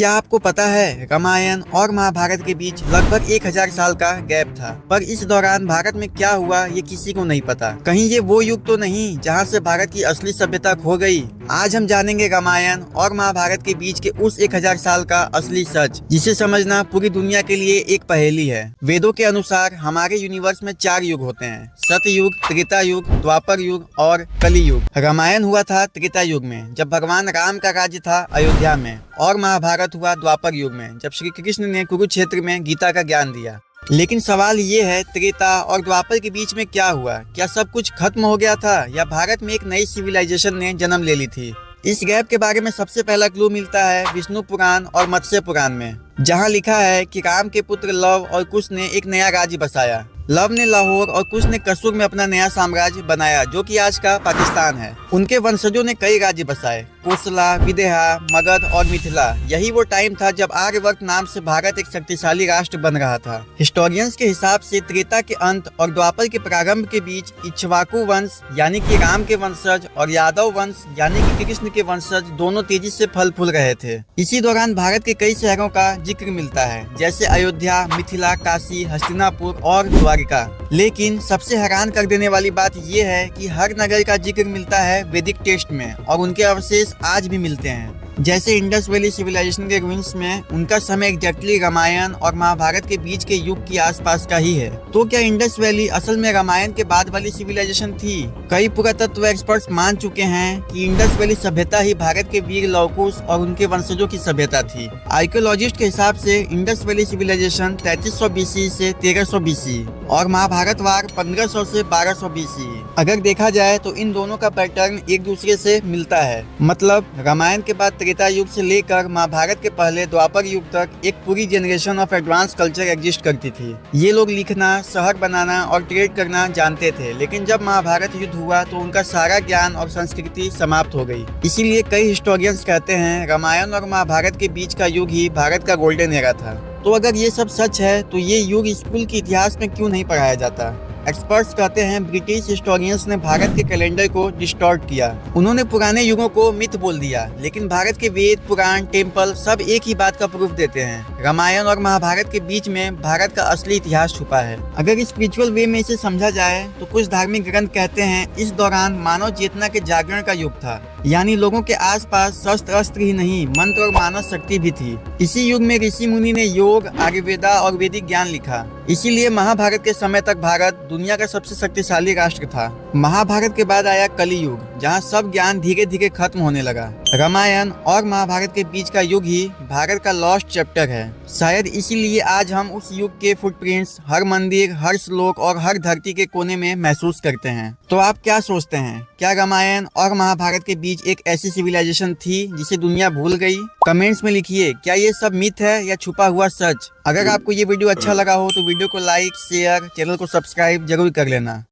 क्या आपको पता है रामायण और महाभारत के बीच लगभग 1000 साल का गैप था। पर इस दौरान भारत में क्या हुआ ये किसी को नहीं पता। कहीं ये वो युग तो नहीं जहाँ से भारत की असली सभ्यता खो गई। आज हम जानेंगे रामायण और महाभारत के बीच के उस 1000 साल का असली सच, जिसे समझना पूरी दुनिया के लिए एक पहेली है। वेदों के अनुसार हमारे यूनिवर्स में 4 युग होते हैं: सतयुग, त्रेता युग, द्वापर युग और कली युग। रामायण हुआ था त्रेता युग में, जब भगवान राम का राज्य था अयोध्या में, और महाभारत हुआ द्वापर युग में, जब श्री कृष्ण ने कुरुक्षेत्र में गीता का ज्ञान दिया। लेकिन सवाल ये है, त्रेता और द्वापर के बीच में क्या हुआ? क्या सब कुछ खत्म हो गया था या भारत में एक नई सिविलाइजेशन ने जन्म ले ली थी? इस गैप के बारे में सबसे पहला क्लू मिलता है विष्णु पुराण और मत्स्य पुराण में, जहां लिखा है कि राम के पुत्र लव और कुश ने एक नया राज्य बसाया। लव ने लाहौर और कुश ने कसुर में अपना नया साम्राज्य बनाया, जो कि आज का पाकिस्तान है। उनके वंशजों ने कई राज्य बसाए: कोसला, विदेहा, मगध और मिथिला। यही वो टाइम था जब आर्यवर्त नाम से भारत एक शक्तिशाली राष्ट्र बन रहा था। हिस्टोरियंस के हिसाब से त्रेता के अंत और द्वापर के प्रारंभ के बीच इक्ष्वाकु वंश यानी कि राम के वंशज और यादव वंश यानी कि कृष्ण के वंशज दोनों तेजी से फल फूल रहे थे। इसी दौरान भारत के कई शहरों का जिक्र मिलता है, जैसे अयोध्या, मिथिला, काशी, हस्तिनापुर और द्वारिका। लेकिन सबसे हैरान कर देने वाली बात यह है कि हर नगर का जिक्र मिलता है वैदिक टेक्स्ट में, और उनके अवशेष आज भी मिलते हैं। जैसे इंडस वैली सिविलाइजेशन के रूइंस में उनका समय एग्जैक्टली रामायण और महाभारत के बीच के युग के आसपास का ही है। तो क्या इंडस वैली असल में रामायण के बाद वाली सिविलाइजेशन थी? कई पुरातत्व एक्सपर्ट्स मान चुके हैं कि इंडस वैली सभ्यता ही भारत के वीर लवकुश और उनके वंशजों की सभ्यता थी। आर्कियोलॉजिस्ट के हिसाब से इंडस वैली सिविलाइजेशन 3300 BC से 1300 BC और महाभारत वार 1500 से 1200 BC। अगर देखा जाए तो इन दोनों का पैटर्न एक दूसरे से मिलता है। मतलब रामायण के बाद त्रेता युग से लेकर महाभारत के पहले द्वापर युग तक एक पूरी generation of advance culture exist करती थी। ये लोग लिखना, शहर बनाना और ट्रेड करना जानते थे, लेकिन जब महाभारत युद्ध हुआ तो उनका सारा ज्ञान और संस्कृति समाप्त हो गई। इसीलिए कई हिस्टोरियंस कहते हैं रामायण और महाभारत के बीच का युग ही भारत का गोल्डन एरा था। तो अगर ये सब सच है तो ये युग स्कूल के इतिहास में क्यों नहीं पढ़ाया जाता? एक्सपर्ट्स कहते हैं ब्रिटिश हिस्टोरियंस ने भारत के कैलेंडर को डिस्टॉर्ट किया। उन्होंने पुराने युगों को मिथ बोल दिया, लेकिन भारत के वेद, पुराण, टेम्पल सब एक ही बात का प्रूफ देते हैं। रामायण और महाभारत के बीच में भारत का असली इतिहास छुपा है। अगर स्पिरिचुअल वे में इसे समझा जाए तो कुछ धार्मिक ग्रंथ कहते हैं इस दौरान मानव चेतना के जागरण का युग था, यानी लोगों के आसपास शस्त्र अस्त्र ही नहीं, मंत्र और मानव शक्ति भी थी। इसी युग में ऋषि मुनि ने योग, आयुर्वेदा और वैदिक ज्ञान लिखा। इसीलिए महाभारत के समय तक भारत दुनिया का सबसे शक्तिशाली राष्ट्र था। महाभारत के बाद आया कली युग, जहाँ सब ज्ञान धीरे धीरे खत्म होने लगा। रामायण और महाभारत के बीच का युग ही भारत का लॉस्ट चैप्टर है। शायद इसीलिए आज हम उस युग के फुटप्रिंट्स हर मंदिर, हर श्लोक और हर धरती के कोने में महसूस करते हैं। तो आप क्या सोचते हैं, क्या रामायण और महाभारत के बीच एक ऐसी सिविलाइजेशन थी जिसे दुनिया भूल गई? कमेंट्स में लिखिए, क्या ये सब मिथ है या छुपा हुआ सच? अगर आपको ये वीडियो अच्छा लगा हो तो वीडियो को लाइक, शेयर, चैनल को सब्सक्राइब जरूर कर लेना।